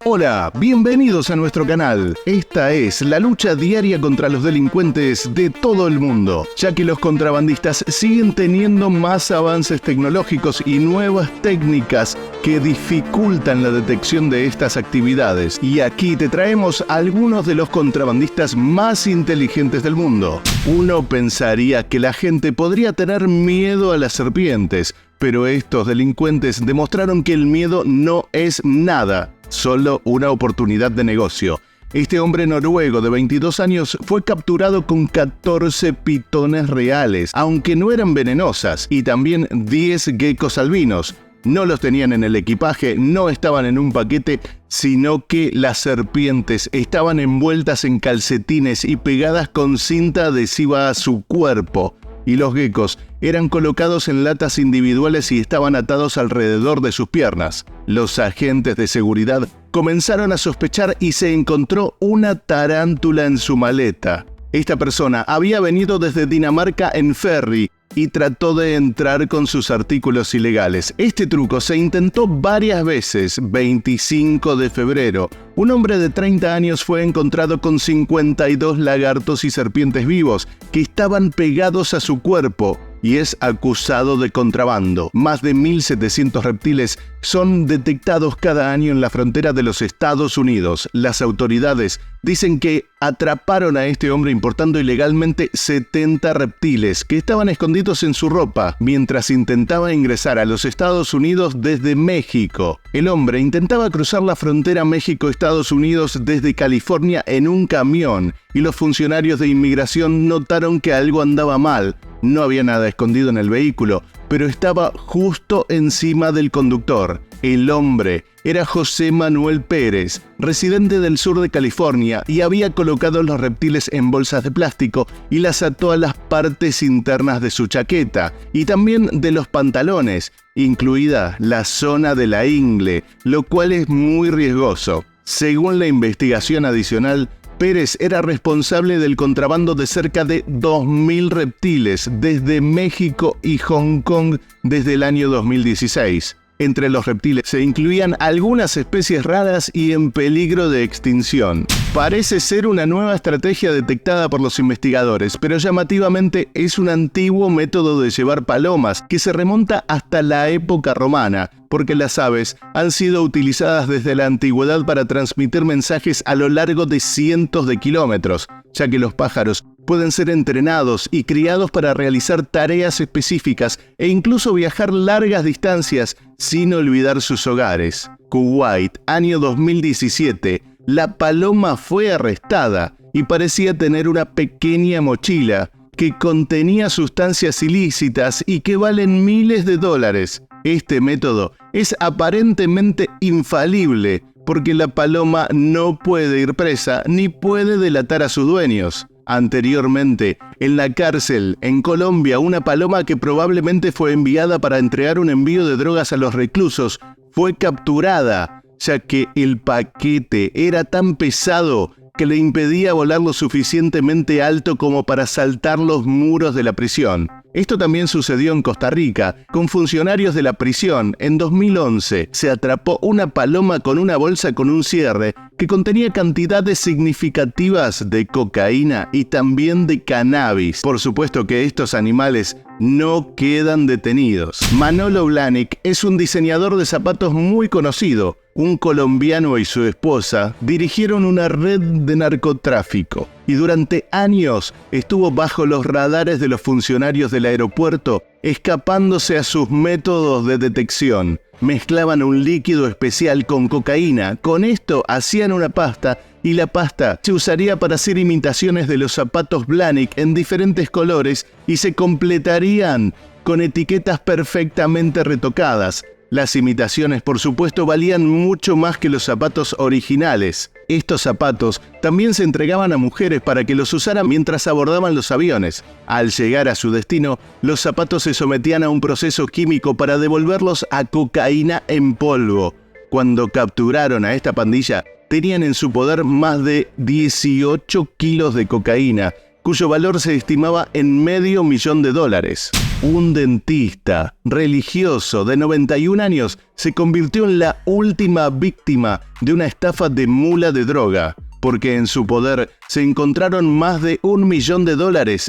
Hola, bienvenidos a nuestro canal. Esta es la lucha diaria contra los delincuentes de todo el mundo, ya que los contrabandistas siguen teniendo más avances tecnológicos y nuevas técnicas que dificultan la detección de estas actividades. Y aquí te traemos algunos de los contrabandistas más inteligentes del mundo. Uno pensaría que la gente podría tener miedo a las serpientes, pero estos delincuentes demostraron que el miedo no es nada, solo una oportunidad de negocio. Este hombre noruego de 22 años fue capturado con 14 pitones reales, aunque no eran venenosas, y también 10 geckos albinos. No los tenían en el equipaje, no estaban en un paquete, sino que las serpientes estaban envueltas en calcetines y pegadas con cinta adhesiva a su cuerpo. Y los geckos eran colocados en latas individuales y estaban atados alrededor de sus piernas. Los agentes de seguridad comenzaron a sospechar y se encontró una tarántula en su maleta. Esta persona había venido desde Dinamarca en ferry y trató de entrar con sus artículos ilegales. Este truco se intentó varias veces. 25 de febrero, un hombre de 30 años fue encontrado con 52 lagartos y serpientes vivos que estaban pegados a su cuerpo y es acusado de contrabando. Más de 1.700 reptiles son detectados cada año en la frontera de los Estados Unidos. Las autoridades dicen que atraparon a este hombre importando ilegalmente 70 reptiles que estaban escondidos en su ropa mientras intentaba ingresar a los Estados Unidos desde México. El hombre intentaba cruzar la frontera México-Estados Unidos desde California en un camión y los funcionarios de inmigración notaron que algo andaba mal. No había nada escondido en el vehículo, pero estaba justo encima del conductor. El hombre era José Manuel Pérez, residente del sur de California, y había colocado los reptiles en bolsas de plástico y las ató a las partes internas de su chaqueta y también de los pantalones, incluida la zona de la ingle, lo cual es muy riesgoso. Según la investigación adicional, Pérez era responsable del contrabando de cerca de 2.000 reptiles desde México y Hong Kong desde el año 2016. Entre los reptiles se incluían algunas especies raras y en peligro de extinción. Parece ser una nueva estrategia detectada por los investigadores, pero llamativamente es un antiguo método de llevar palomas que se remonta hasta la época romana, porque las aves han sido utilizadas desde la antigüedad para transmitir mensajes a lo largo de cientos de kilómetros, ya que los pájaros pueden ser entrenados y criados para realizar tareas específicas e incluso viajar largas distancias sin olvidar sus hogares. Kuwait, año 2017, la paloma fue arrestada y parecía tener una pequeña mochila que contenía sustancias ilícitas y que valen miles de dólares. Este método es aparentemente infalible porque la paloma no puede ir presa ni puede delatar a sus dueños. Anteriormente, en la cárcel, en Colombia, una paloma que probablemente fue enviada para entregar un envío de drogas a los reclusos fue capturada, ya que el paquete era tan pesado que le impedía volar lo suficientemente alto como para saltar los muros de la prisión. Esto también sucedió en Costa Rica, con funcionarios de la prisión. En 2011 se atrapó una paloma con una bolsa con un cierre que contenía cantidades significativas de cocaína y también de cannabis. Por supuesto que estos animales no quedan detenidos. Manolo Blahnik es un diseñador de zapatos muy conocido. Un colombiano y su esposa dirigieron una red de narcotráfico y durante años estuvo bajo los radares de los funcionarios del aeropuerto, escapándose a sus métodos de detección. Mezclaban un líquido especial con cocaína, con esto hacían una pasta y la pasta se usaría para hacer imitaciones de los zapatos Blahnik en diferentes colores y se completarían con etiquetas perfectamente retocadas. Las imitaciones, por supuesto, valían mucho más que los zapatos originales. Estos zapatos también se entregaban a mujeres para que los usaran mientras abordaban los aviones. Al llegar a su destino, los zapatos se sometían a un proceso químico para devolverlos a cocaína en polvo. Cuando capturaron a esta pandilla, tenían en su poder más de 18 kilos de cocaína, cuyo valor se estimaba en $500,000. Un dentista religioso de 91 años se convirtió en la última víctima de una estafa de mula de droga, porque en su poder se encontraron más de $1 millón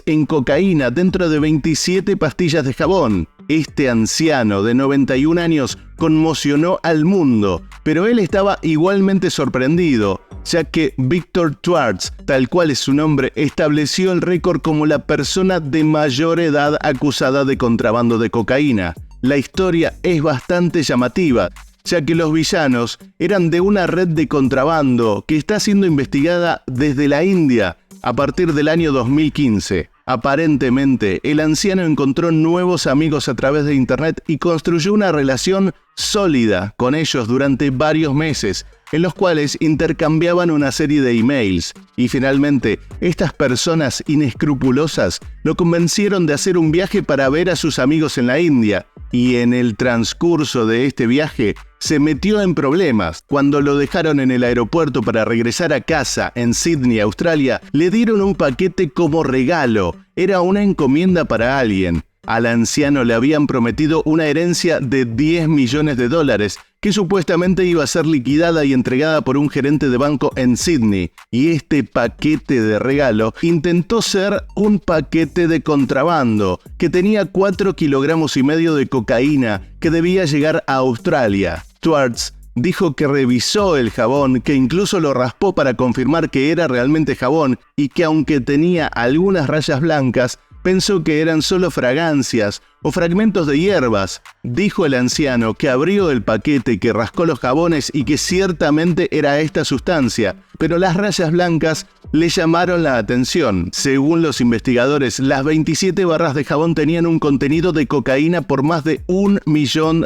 en cocaína dentro de 27 pastillas de jabón. Este anciano de 91 años conmocionó al mundo, pero él estaba igualmente sorprendido, ya que Victor Schwartz, tal cual es su nombre, estableció el récord como la persona de mayor edad acusada de contrabando de cocaína. La historia es bastante llamativa, ya que los villanos eran de una red de contrabando que está siendo investigada desde la India a partir del año 2015. Aparentemente, el anciano encontró nuevos amigos a través de internet y construyó una relación sólida con ellos durante varios meses, en los cuales intercambiaban una serie de emails. Y finalmente, estas personas inescrupulosas lo convencieron de hacer un viaje para ver a sus amigos en la India. Y en el transcurso de este viaje, se metió en problemas. Cuando lo dejaron en el aeropuerto para regresar a casa en Sydney, Australia, le dieron un paquete como regalo. Era una encomienda para alguien. Al anciano le habían prometido una herencia de $10 millones, que supuestamente iba a ser liquidada y entregada por un gerente de banco en Sydney. Y este paquete de regalo intentó ser un paquete de contrabando, que tenía 4,5 kilogramos de cocaína, que debía llegar a Australia. Schwartz dijo que revisó el jabón, que incluso lo raspó para confirmar que era realmente jabón y que aunque tenía algunas rayas blancas, pensó que eran solo fragancias o fragmentos de hierbas. Dijo el anciano que abrió el paquete, que rascó los jabones y que ciertamente era esta sustancia, pero las rayas blancas le llamaron la atención. Según los investigadores, las 27 barras de jabón tenían un contenido de cocaína por más de $1 millón.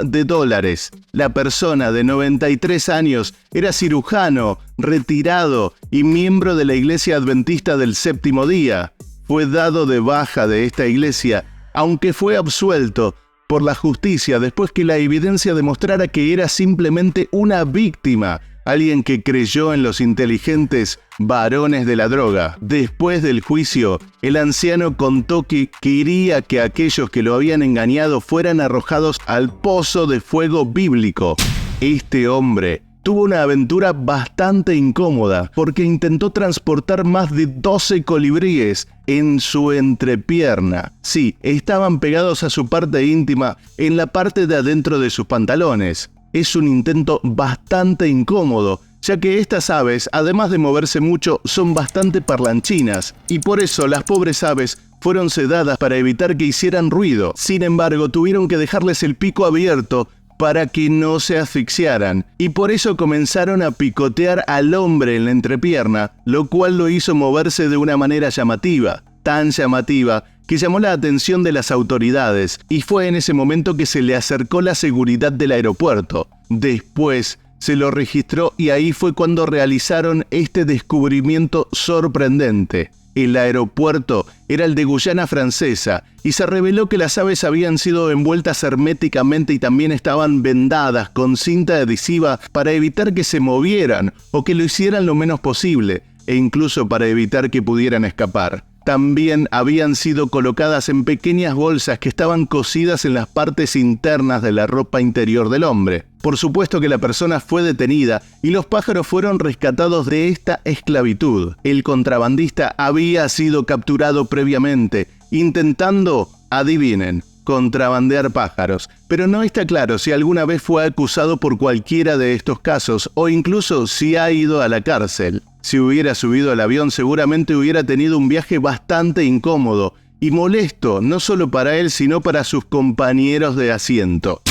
La persona de 93 años era cirujano, retirado y miembro de la Iglesia Adventista del Séptimo Día. Fue dado de baja de esta iglesia, aunque fue absuelto por la justicia después que la evidencia demostrara que era simplemente una víctima, alguien que creyó en los inteligentes varones de la droga. Después del juicio, el anciano contó que quería que aquellos que lo habían engañado fueran arrojados al pozo de fuego bíblico. Este hombre tuvo una aventura bastante incómoda porque intentó transportar más de 12 colibríes en su entrepierna. Sí, estaban pegados a su parte íntima en la parte de adentro de sus pantalones. Es un intento bastante incómodo, ya que estas aves, además de moverse mucho, son bastante parlanchinas y por eso las pobres aves fueron sedadas para evitar que hicieran ruido. Sin embargo, tuvieron que dejarles el pico abierto para que no se asfixiaran, y por eso comenzaron a picotear al hombre en la entrepierna, lo cual lo hizo moverse de una manera llamativa, tan llamativa que llamó la atención de las autoridades, y fue en ese momento que se le acercó la seguridad del aeropuerto. Después se lo registró y ahí fue cuando realizaron este descubrimiento sorprendente. El aeropuerto era el de Guyana Francesa y se reveló que las aves habían sido envueltas herméticamente y también estaban vendadas con cinta adhesiva para evitar que se movieran o que lo hicieran lo menos posible, e incluso para evitar que pudieran escapar. También habían sido colocadas en pequeñas bolsas que estaban cosidas en las partes internas de la ropa interior del hombre. Por supuesto que la persona fue detenida y los pájaros fueron rescatados de esta esclavitud. El contrabandista había sido capturado previamente, intentando, adivinen, contrabandear pájaros. Pero no está claro si alguna vez fue acusado por cualquiera de estos casos o incluso si ha ido a la cárcel. Si hubiera subido al avión, seguramente hubiera tenido un viaje bastante incómodo y molesto, no solo para él, sino para sus compañeros de asiento.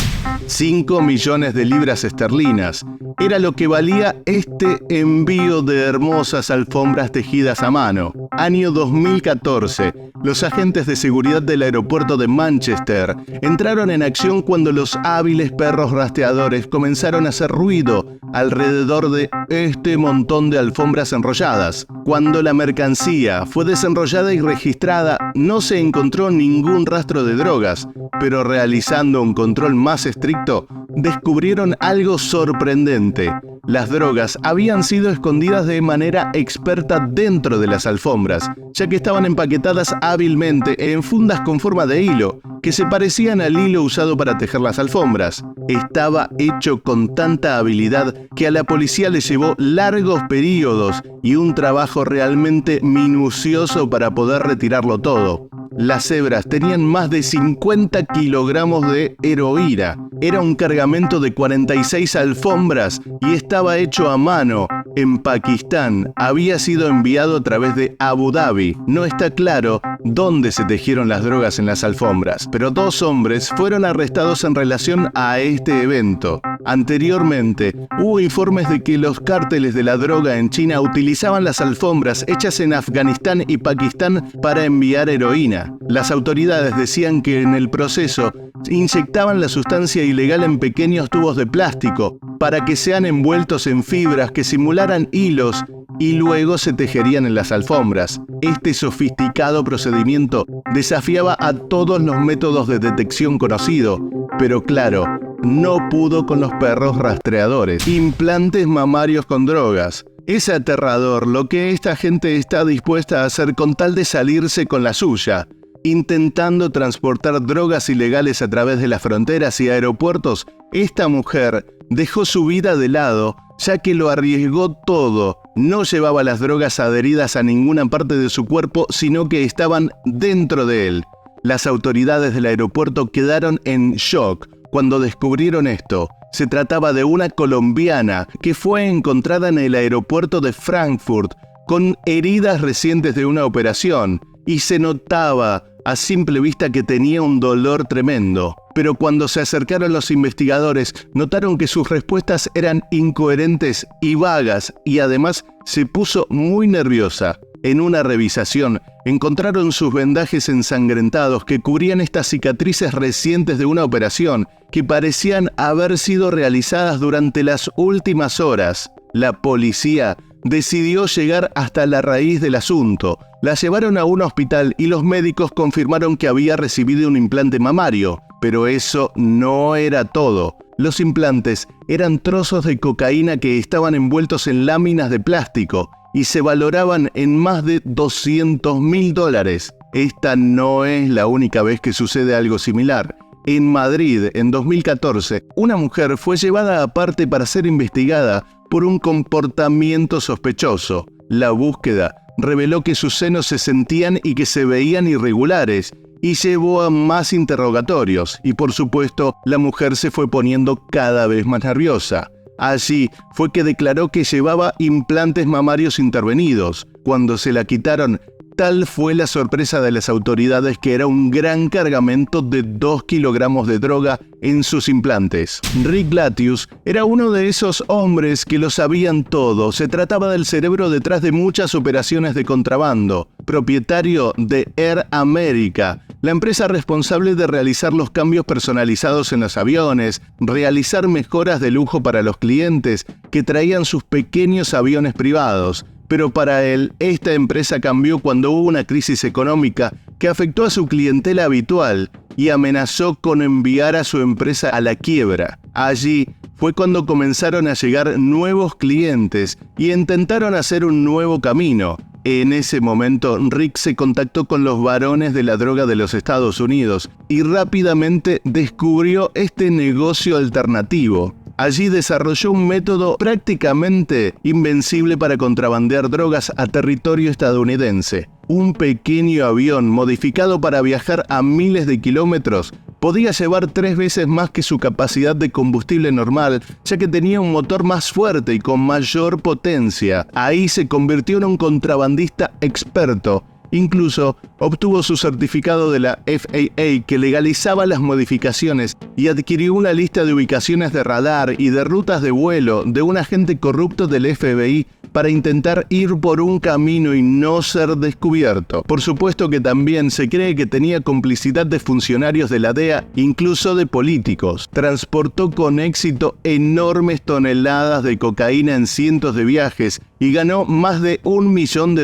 5 millones de libras esterlinas era lo que valía este envío de hermosas alfombras tejidas a mano. Año 2014. Los agentes de seguridad del aeropuerto de Manchester entraron en acción cuando los hábiles perros rastreadores comenzaron a hacer ruido alrededor de este montón de alfombras enrolladas. Cuando la mercancía fue desenrollada y registrada, no se encontró ningún rastro de drogas, pero realizando un control más estricto, descubrieron algo sorprendente. Las drogas habían sido escondidas de manera experta dentro de las alfombras, ya que estaban empaquetadas hábilmente en fundas con forma de hilo, que se parecían al hilo usado para tejer las alfombras. Estaba hecho con tanta habilidad que a la policía le llevó largos periodos y un trabajo realmente minucioso para poder retirarlo todo. Las hebras tenían más de 50 kilogramos de heroína. Era un cargamento de 46 alfombras y estaba hecho a mano en Pakistán. Había sido enviado a través de Abu Dhabi. No está claro dónde se tejieron las drogas en las alfombras, pero 2 hombres fueron arrestados en relación a este evento. Anteriormente, hubo informes de que los cárteles de la droga en China utilizaban las alfombras hechas en Afganistán y Pakistán para enviar heroína. Las autoridades decían que en el proceso inyectaban la sustancia ilegal en pequeños tubos de plástico para que sean envueltos en fibras que simularan hilos y luego se tejerían en las alfombras. Este sofisticado procedimiento desafiaba a todos los métodos de detección conocidos, pero claro, no pudo con los perros rastreadores. Implantes mamarios con drogas. Es aterrador lo que esta gente está dispuesta a hacer con tal de salirse con la suya. Intentando transportar drogas ilegales a través de las fronteras y aeropuertos, esta mujer dejó su vida de lado, ya que lo arriesgó todo. No llevaba las drogas adheridas a ninguna parte de su cuerpo, sino que estaban dentro de él. Las autoridades del aeropuerto quedaron en shock cuando descubrieron esto. Se trataba de una colombiana que fue encontrada en el aeropuerto de Frankfurt con heridas recientes de una operación y se notaba a simple vista que tenía un dolor tremendo. Pero cuando se acercaron los investigadores, notaron que sus respuestas eran incoherentes y vagas y además se puso muy nerviosa. En una revisación, encontraron sus vendajes ensangrentados que cubrían estas cicatrices recientes de una operación que parecían haber sido realizadas durante las últimas horas. La policía decidió llegar hasta la raíz del asunto. La llevaron a un hospital y los médicos confirmaron que había recibido un implante mamario. Pero eso no era todo. Los implantes eran trozos de cocaína que estaban envueltos en láminas de plástico y se valoraban en más de $200.000. Esta no es la única vez que sucede algo similar. En Madrid, en 2014, una mujer fue llevada aparte para ser investigada por un comportamiento sospechoso. La búsqueda reveló que sus senos se sentían y que se veían irregulares y llevó a más interrogatorios y por supuesto la mujer se fue poniendo cada vez más nerviosa. Allí fue que declaró que llevaba implantes mamarios intervenidos. Cuando se la quitaron, tal fue la sorpresa de las autoridades que era un gran cargamento de 2 kilogramos de droga en sus implantes. Rick Latius era uno de esos hombres que lo sabían todo. Se trataba del cerebro detrás de muchas operaciones de contrabando, propietario de Air America, la empresa responsable de realizar los cambios personalizados en los aviones, realizar mejoras de lujo para los clientes que traían sus pequeños aviones privados. Pero para él, esta empresa cambió cuando hubo una crisis económica que afectó a su clientela habitual y amenazó con enviar a su empresa a la quiebra. Allí fue cuando comenzaron a llegar nuevos clientes y intentaron hacer un nuevo camino. En ese momento, Rick se contactó con los varones de la droga de los Estados Unidos y rápidamente descubrió este negocio alternativo. Allí desarrolló un método prácticamente invencible para contrabandear drogas a territorio estadounidense. Un pequeño avión modificado para viajar a miles de kilómetros podía llevar 3 veces más que su capacidad de combustible normal, ya que tenía un motor más fuerte y con mayor potencia. Ahí se convirtió en un contrabandista experto. Incluso obtuvo su certificado de la FAA que legalizaba las modificaciones y adquirió una lista de ubicaciones de radar y de rutas de vuelo de un agente corrupto del FBI para intentar ir por un camino y no ser descubierto. Por supuesto que también se cree que tenía complicidad de funcionarios de la DEA, incluso de políticos. Transportó con éxito enormes toneladas de cocaína en cientos de viajes y ganó más de $1 millón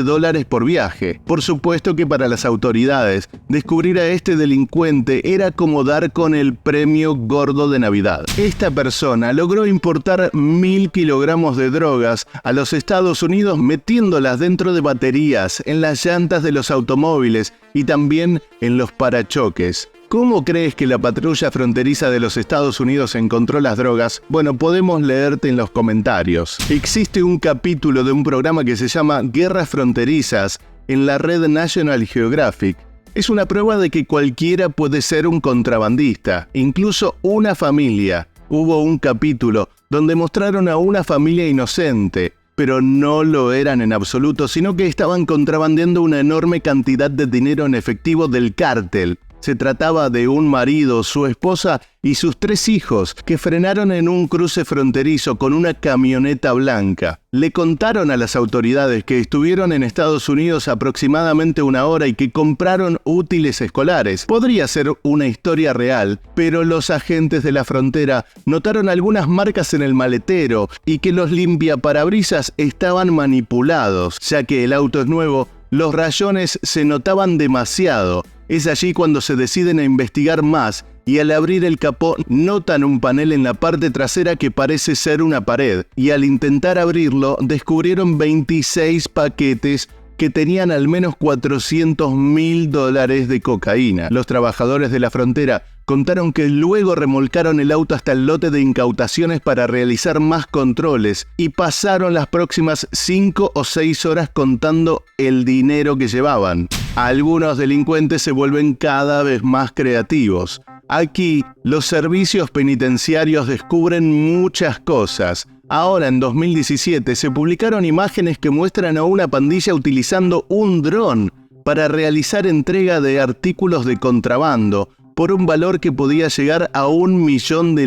por viaje. Por supuesto que para las autoridades, descubrir a este delincuente era como dar con el premio gordo de Navidad. Esta persona logró importar 1.000 kilogramos de drogas a los Estados Unidos metiéndolas dentro de baterías, en las llantas de los automóviles y también en los parachoques. ¿Cómo crees que la patrulla fronteriza de los Estados Unidos encontró las drogas? Bueno, podemos leerte en los comentarios. Existe un capítulo de un programa que se llama Guerras Fronterizas en la red National Geographic. Es una prueba de que cualquiera puede ser un contrabandista, incluso una familia. Hubo un capítulo donde mostraron a una familia inocente, pero no lo eran en absoluto, sino que estaban contrabandeando una enorme cantidad de dinero en efectivo del cártel. Se trataba de un marido, su esposa y sus 3 hijos que frenaron en un cruce fronterizo con una camioneta blanca. Le contaron a las autoridades que estuvieron en Estados Unidos aproximadamente 1 hora y que compraron útiles escolares. Podría ser una historia real, pero los agentes de la frontera notaron algunas marcas en el maletero y que los limpiaparabrisas estaban manipulados. Ya que el auto es nuevo, los rayones se notaban demasiado. Es allí cuando se deciden a investigar más y al abrir el capó notan un panel en la parte trasera que parece ser una pared y al intentar abrirlo descubrieron 26 paquetes que tenían al menos $400.000 de cocaína. Los trabajadores de la frontera contaron que luego remolcaron el auto hasta el lote de incautaciones para realizar más controles y pasaron las próximas 5 o 6 horas contando el dinero que llevaban. Algunos delincuentes se vuelven cada vez más creativos. Aquí, los servicios penitenciarios descubren muchas cosas. Ahora, en 2017, se publicaron imágenes que muestran a una pandilla utilizando un dron para realizar entrega de artículos de contrabando por un valor que podía llegar a $1 millón.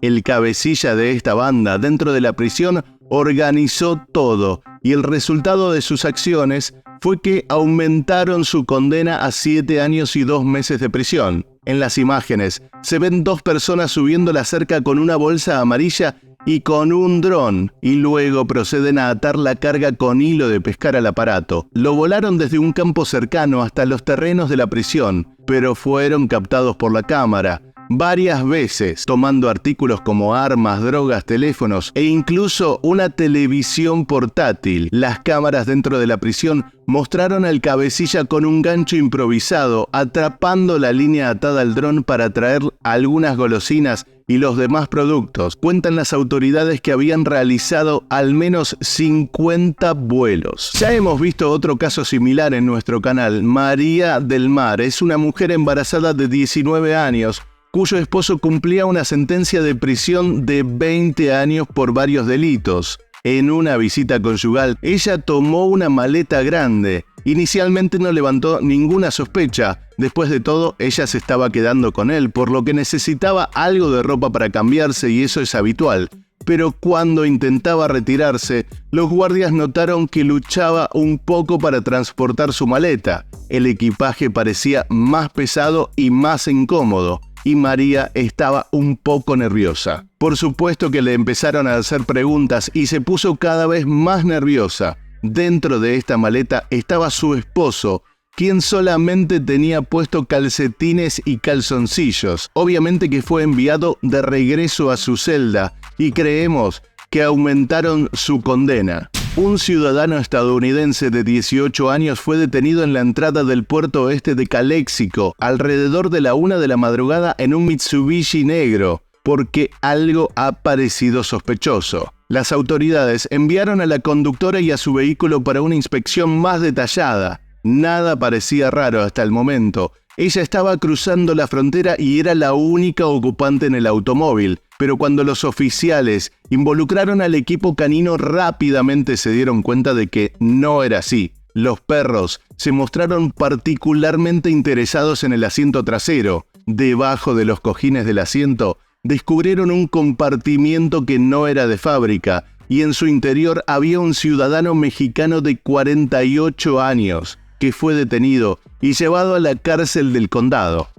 El cabecilla de esta banda dentro de la prisión organizó todo y el resultado de sus acciones fue que aumentaron su condena a 7 años y 2 meses de prisión. En las imágenes se ven 2 personas subiendo la cerca con una bolsa amarilla y con un dron, y luego proceden a atar la carga con hilo de pescar al aparato. Lo volaron desde un campo cercano hasta los terrenos de la prisión, pero fueron captados por la cámara varias veces, tomando artículos como armas, drogas, teléfonos e incluso una televisión portátil. Las cámaras dentro de la prisión mostraron al cabecilla con un gancho improvisado, atrapando la línea atada al dron para traer algunas golosinas y los demás productos. Cuentan las autoridades que habían realizado al menos 50 vuelos. Ya hemos visto otro caso similar en nuestro canal. María del Mar es una mujer embarazada de 19 años, cuyo esposo cumplía una sentencia de prisión de 20 años por varios delitos. En una visita conyugal, ella tomó una maleta grande. Inicialmente no levantó ninguna sospecha. Después de todo, ella se estaba quedando con él, por lo que necesitaba algo de ropa para cambiarse y eso es habitual. Pero cuando intentaba retirarse, los guardias notaron que luchaba un poco para transportar su maleta. El equipaje parecía más pesado y más incómodo, y María estaba un poco nerviosa. Por supuesto que le empezaron a hacer preguntas y se puso cada vez más nerviosa. Dentro de esta maleta estaba su esposo, quien solamente tenía puesto calcetines y calzoncillos. Obviamente que fue enviado de regreso a su celda y creemos que aumentaron su condena. Un ciudadano estadounidense de 18 años fue detenido en la entrada del puerto oeste de Calexico alrededor de la 1 de la madrugada en un Mitsubishi negro, porque algo ha parecido sospechoso. Las autoridades enviaron a la conductora y a su vehículo para una inspección más detallada. Nada parecía raro hasta el momento. Ella estaba cruzando la frontera y era la única ocupante en el automóvil, pero cuando los oficiales involucraron al equipo canino rápidamente se dieron cuenta de que no era así. Los perros se mostraron particularmente interesados en el asiento trasero. Debajo de los cojines del asiento descubrieron un compartimiento que no era de fábrica y en su interior había un ciudadano mexicano de 48 años que fue detenido y llevado a la cárcel del condado.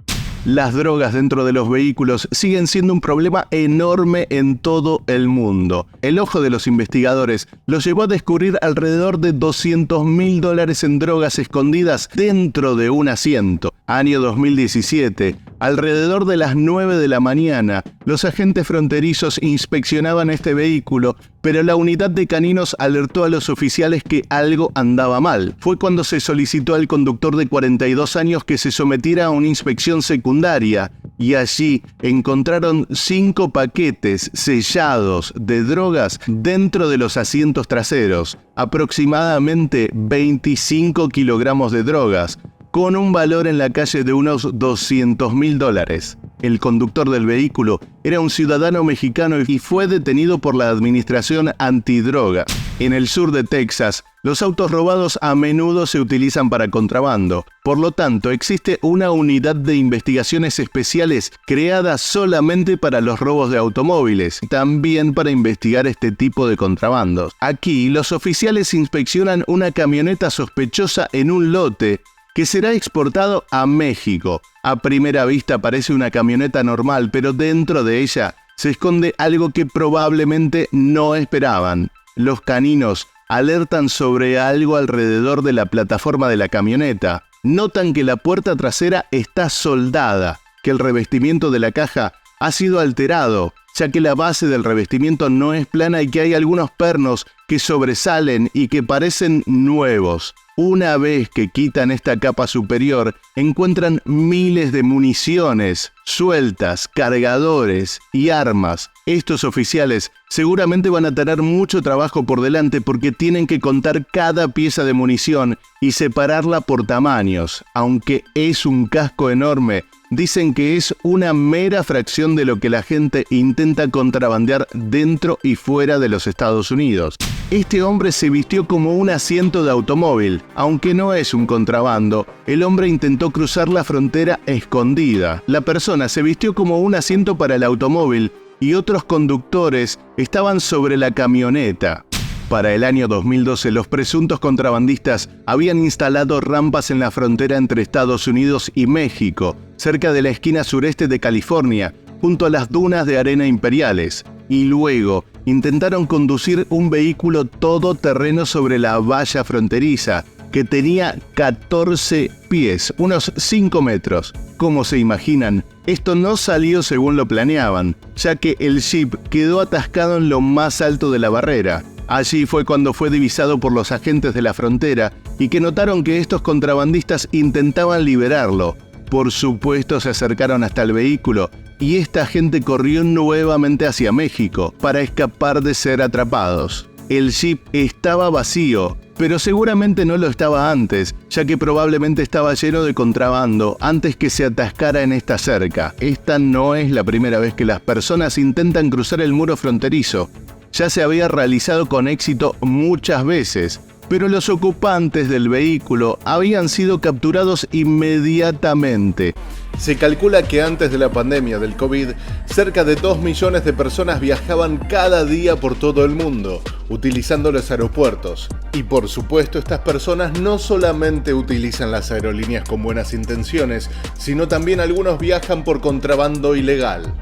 Las drogas dentro de los vehículos siguen siendo un problema enorme en todo el mundo. El ojo de los investigadores los llevó a descubrir alrededor de $200.000 en drogas escondidas dentro de un asiento. Año 2017, alrededor de las 9 de la mañana, los agentes fronterizos inspeccionaban este vehículo, pero la unidad de caninos alertó a los oficiales que algo andaba mal. Fue cuando se solicitó al conductor de 42 años que se sometiera a una inspección secundaria, y allí encontraron 5 paquetes sellados de drogas dentro de los asientos traseros, aproximadamente 25 kilogramos de drogas, con un valor en la calle de unos $200.000. El conductor del vehículo era un ciudadano mexicano y fue detenido por la Administración Antidroga. En el sur de Texas, los autos robados a menudo se utilizan para contrabando. Por lo tanto, existe una unidad de investigaciones especiales creada solamente para los robos de automóviles, también para investigar este tipo de contrabandos. Aquí, los oficiales inspeccionan una camioneta sospechosa en un lote que será exportado a México. A primera vista parece una camioneta normal, pero dentro de ella se esconde algo que probablemente no esperaban. Los caninos alertan sobre algo alrededor de la plataforma de la camioneta. Notan que la puerta trasera está soldada, que el revestimiento de la caja ha sido alterado, ya que la base del revestimiento no es plana y que hay algunos pernos que sobresalen y que parecen nuevos. Una vez que quitan esta capa superior, encuentran miles de municiones sueltas, cargadores y armas. Estos oficiales seguramente van a tener mucho trabajo por delante porque tienen que contar cada pieza de munición y separarla por tamaños. Aunque es un casco enorme, dicen que es una mera fracción de lo que la gente intenta contrabandear dentro y fuera de los Estados Unidos. Este hombre se vistió como un asiento de automóvil. Aunque no es un contrabando, el hombre intentó cruzar la frontera escondida. La persona se vistió como un asiento para el automóvil y otros conductores estaban sobre la camioneta. Para el año 2012, los presuntos contrabandistas habían instalado rampas en la frontera entre Estados Unidos y México, cerca de la esquina sureste de California, junto a las dunas de arena imperiales, y luego intentaron conducir un vehículo todoterreno sobre la valla fronteriza, que tenía 14 pies, unos 5 metros. Como se imaginan, esto no salió según lo planeaban, ya que el jeep quedó atascado en lo más alto de la barrera. Allí fue cuando fue divisado por los agentes de la frontera y que notaron que estos contrabandistas intentaban liberarlo. Por supuesto, se acercaron hasta el vehículo y esta gente corrió nuevamente hacia México para escapar de ser atrapados. El jeep estaba vacío, pero seguramente no lo estaba antes, ya que probablemente estaba lleno de contrabando antes que se atascara en esta cerca. Esta no es la primera vez que las personas intentan cruzar el muro fronterizo. Ya se había realizado con éxito muchas veces, pero los ocupantes del vehículo habían sido capturados inmediatamente. Se calcula que antes de la pandemia del COVID, cerca de 2 millones de personas viajaban cada día por todo el mundo, utilizando los aeropuertos. Y por supuesto, estas personas no solamente utilizan las aerolíneas con buenas intenciones, sino también algunos viajan por contrabando ilegal.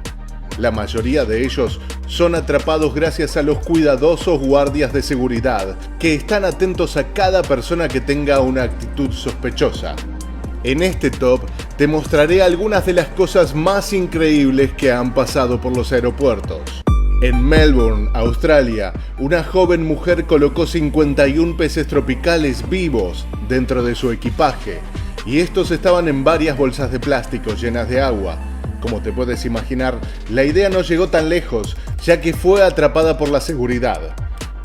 La mayoría de ellos son atrapados gracias a los cuidadosos guardias de seguridad, que están atentos a cada persona que tenga una actitud sospechosa. En este top te mostraré algunas de las cosas más increíbles que han pasado por los aeropuertos. En Melbourne, Australia, una joven mujer colocó 51 peces tropicales vivos dentro de su equipaje, y estos estaban en varias bolsas de plástico llenas de agua. Como te puedes imaginar, la idea no llegó tan lejos, ya que fue atrapada por la seguridad.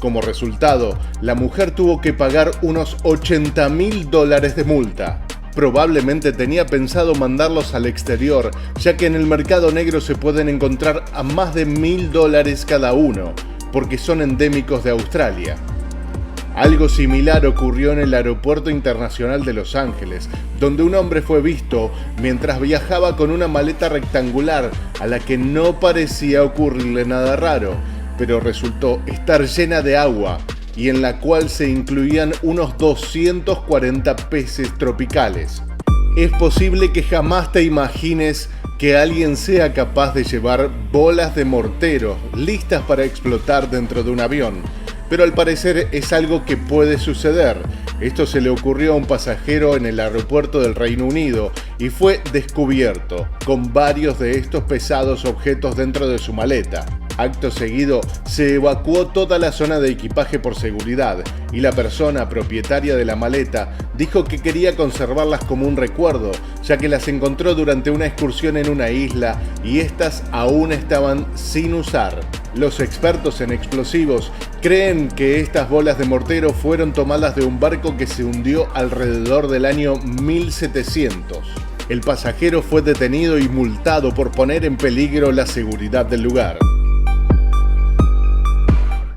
Como resultado, la mujer tuvo que pagar unos $80.000 de multa. Probablemente tenía pensado mandarlos al exterior, ya que en el mercado negro se pueden encontrar a más de $1.000 cada uno, porque son endémicos de Australia. Algo similar ocurrió en el Aeropuerto Internacional de Los Ángeles, donde un hombre fue visto mientras viajaba con una maleta rectangular a la que no parecía ocurrirle nada raro, pero resultó estar llena de agua y en la cual se incluían unos 240 peces tropicales. Es posible que jamás te imagines que alguien sea capaz de llevar bolas de mortero listas para explotar dentro de un avión, pero al parecer es algo que puede suceder. Esto se le ocurrió a un pasajero en el aeropuerto del Reino Unido y fue descubierto con varios de estos pesados objetos dentro de su maleta. Acto seguido, se evacuó toda la zona de equipaje por seguridad y la persona propietaria de la maleta dijo que quería conservarlas como un recuerdo, ya que las encontró durante una excursión en una isla y estas aún estaban sin usar. Los expertos en explosivos creen que estas bolas de mortero fueron tomadas de un barco que se hundió alrededor del año 1700. El pasajero fue detenido y multado por poner en peligro la seguridad del lugar.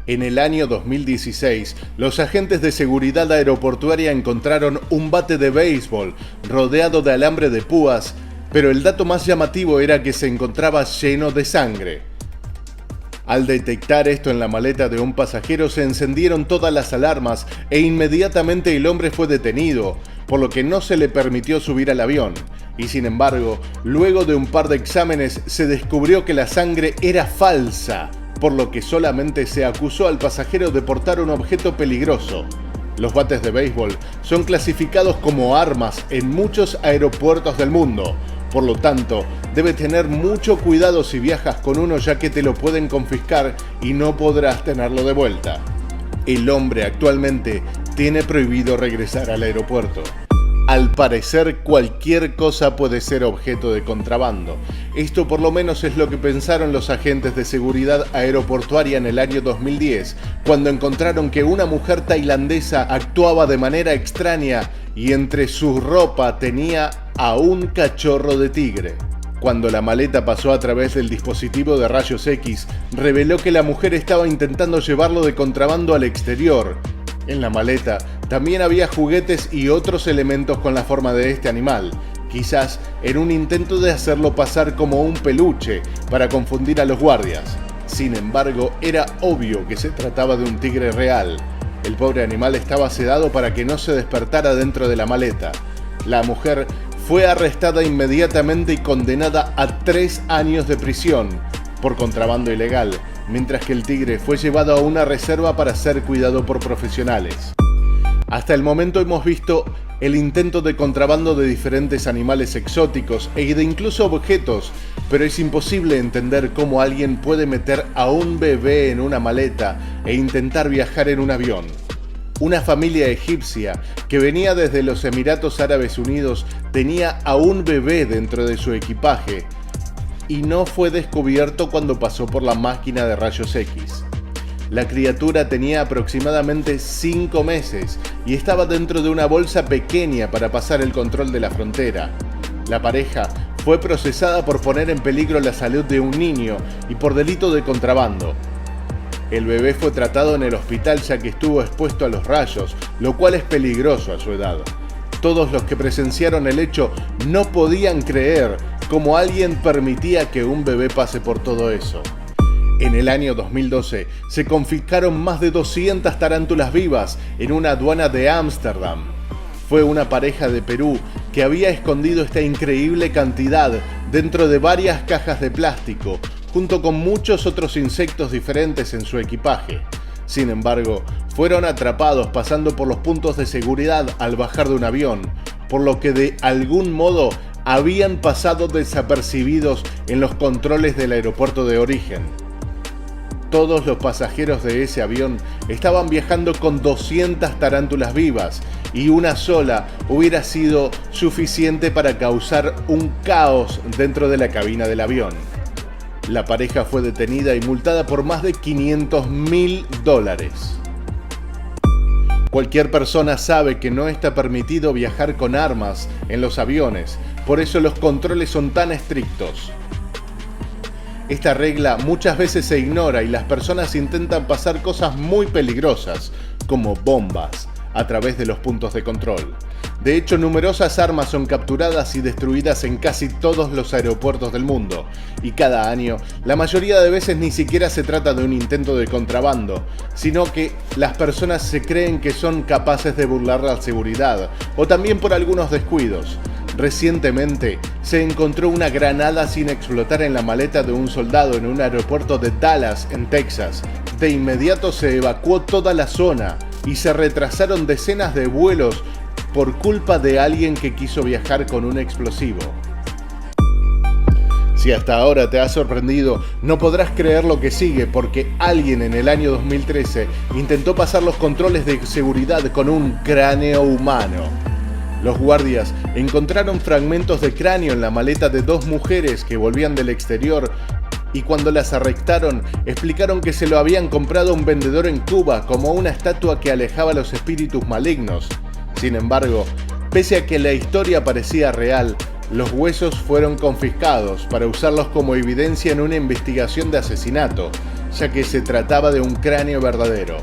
En el año 2016, los agentes de seguridad aeroportuaria encontraron un bate de béisbol rodeado de alambre de púas, pero el dato más llamativo era que se encontraba lleno de sangre. Al detectar esto en la maleta de un pasajero, se encendieron todas las alarmas e inmediatamente el hombre fue detenido, por lo que no se le permitió subir al avión. Y sin embargo, luego de un par de exámenes, se descubrió que la sangre era falsa, por lo que solamente se acusó al pasajero de portar un objeto peligroso. Los bates de béisbol son clasificados como armas en muchos aeropuertos del mundo. Por lo tanto, debes tener mucho cuidado si viajas con uno, ya que te lo pueden confiscar y no podrás tenerlo de vuelta. El hombre actualmente tiene prohibido regresar al aeropuerto. Al parecer, cualquier cosa puede ser objeto de contrabando. Esto por lo menos es lo que pensaron los agentes de seguridad aeroportuaria en el año 2010, cuando encontraron que una mujer tailandesa actuaba de manera extraña y entre su ropa tenía a un cachorro de tigre. Cuando la maleta pasó a través del dispositivo de rayos X, reveló que la mujer estaba intentando llevarlo de contrabando al exterior. En la maleta también había juguetes y otros elementos con la forma de este animal, quizás en un intento de hacerlo pasar como un peluche para confundir a los guardias. Sin embargo, era obvio que se trataba de un tigre real. El pobre animal estaba sedado para que no se despertara dentro de la maleta. La mujer fue arrestada inmediatamente y condenada a 3 años de prisión por contrabando ilegal, mientras que el tigre fue llevado a una reserva para ser cuidado por profesionales. Hasta el momento hemos visto el intento de contrabando de diferentes animales exóticos e de incluso objetos, pero es imposible entender cómo alguien puede meter a un bebé en una maleta e intentar viajar en un avión. Una familia egipcia que venía desde los Emiratos Árabes Unidos tenía a un bebé dentro de su equipaje y no fue descubierto cuando pasó por la máquina de rayos X. La criatura tenía aproximadamente 5 meses y estaba dentro de una bolsa pequeña para pasar el control de la frontera. La pareja fue procesada por poner en peligro la salud de un niño y por delito de contrabando. El bebé fue tratado en el hospital ya que estuvo expuesto a los rayos, lo cual es peligroso a su edad. Todos los que presenciaron el hecho no podían creer cómo alguien permitía que un bebé pase por todo eso. En el año 2012 se confiscaron más de 200 tarántulas vivas en una aduana de Ámsterdam. Fue una pareja de Perú que había escondido esta increíble cantidad dentro de varias cajas de plástico, junto con muchos otros insectos diferentes en su equipaje. Sin embargo, fueron atrapados pasando por los puntos de seguridad al bajar de un avión, por lo que de algún modo habían pasado desapercibidos en los controles del aeropuerto de origen. Todos los pasajeros de ese avión estaban viajando con 200 tarántulas vivas y una sola hubiera sido suficiente para causar un caos dentro de la cabina del avión. La pareja fue detenida y multada por más de $500.000. Cualquier persona sabe que no está permitido viajar con armas en los aviones, por eso los controles son tan estrictos. Esta regla muchas veces se ignora y las personas intentan pasar cosas muy peligrosas, como bombas, a través de los puntos de control. De hecho, numerosas armas son capturadas y destruidas en casi todos los aeropuertos del mundo, y cada año, la mayoría de veces ni siquiera se trata de un intento de contrabando, sino que las personas se creen que son capaces de burlar la seguridad, o también por algunos descuidos. Recientemente, se encontró una granada sin explotar en la maleta de un soldado en un aeropuerto de Dallas, en Texas. De inmediato se evacuó toda la zona y se retrasaron decenas de vuelos por culpa de alguien que quiso viajar con un explosivo. Si hasta ahora te ha sorprendido, no podrás creer lo que sigue, porque alguien en el año 2013 intentó pasar los controles de seguridad con un cráneo humano. Los guardias encontraron fragmentos de cráneo en la maleta de dos mujeres que volvían del exterior, y cuando las arrestaron, explicaron que se lo habían comprado a un vendedor en Cuba como una estatua que alejaba a los espíritus malignos. Sin embargo, pese a que la historia parecía real, los huesos fueron confiscados para usarlos como evidencia en una investigación de asesinato, ya que se trataba de un cráneo verdadero.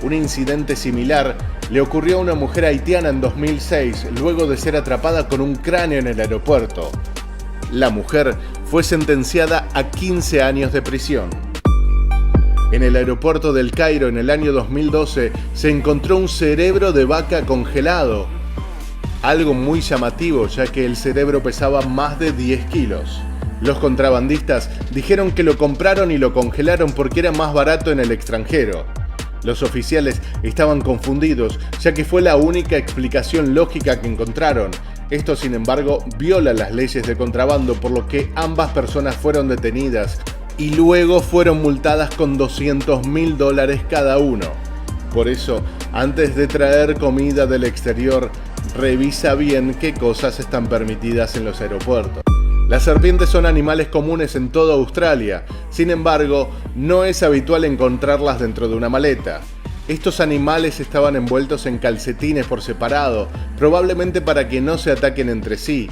Un incidente similar le ocurrió a una mujer haitiana en 2006, luego de ser atrapada con un cráneo en el aeropuerto. La mujer fue sentenciada a 15 años de prisión. En el aeropuerto del Cairo en el año 2012 se encontró un cerebro de vaca congelado. Algo muy llamativo, ya que el cerebro pesaba más de 10 kilos. Los contrabandistas dijeron que lo compraron y lo congelaron porque era más barato en el extranjero. Los oficiales estaban confundidos, ya que fue la única explicación lógica que encontraron. Esto, sin embargo, viola las leyes de contrabando, por lo que ambas personas fueron detenidas y luego fueron multadas con $200.000 cada uno. Por eso, antes de traer comida del exterior, revisa bien qué cosas están permitidas en los aeropuertos. Las serpientes son animales comunes en toda Australia, sin embargo, no es habitual encontrarlas dentro de una maleta. Estos animales estaban envueltos en calcetines por separado, probablemente para que no se ataquen entre sí.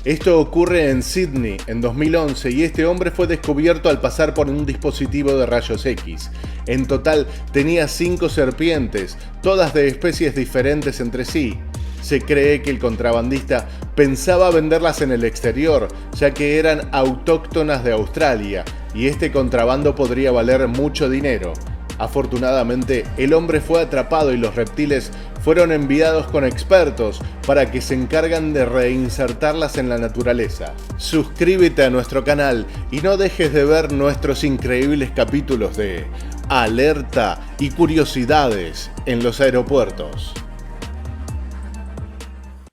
Esto ocurre en Sydney en 2011 y este hombre fue descubierto al pasar por un dispositivo de rayos X. En total tenía 5 serpientes, todas de especies diferentes entre sí. Se cree que el contrabandista pensaba venderlas en el exterior, ya que eran autóctonas de Australia, y este contrabando podría valer mucho dinero. Afortunadamente, el hombre fue atrapado y los reptiles fueron enviados con expertos para que se encargan de reinsertarlas en la naturaleza. Suscríbete a nuestro canal y no dejes de ver nuestros increíbles capítulos de Alerta y Curiosidades en los aeropuertos.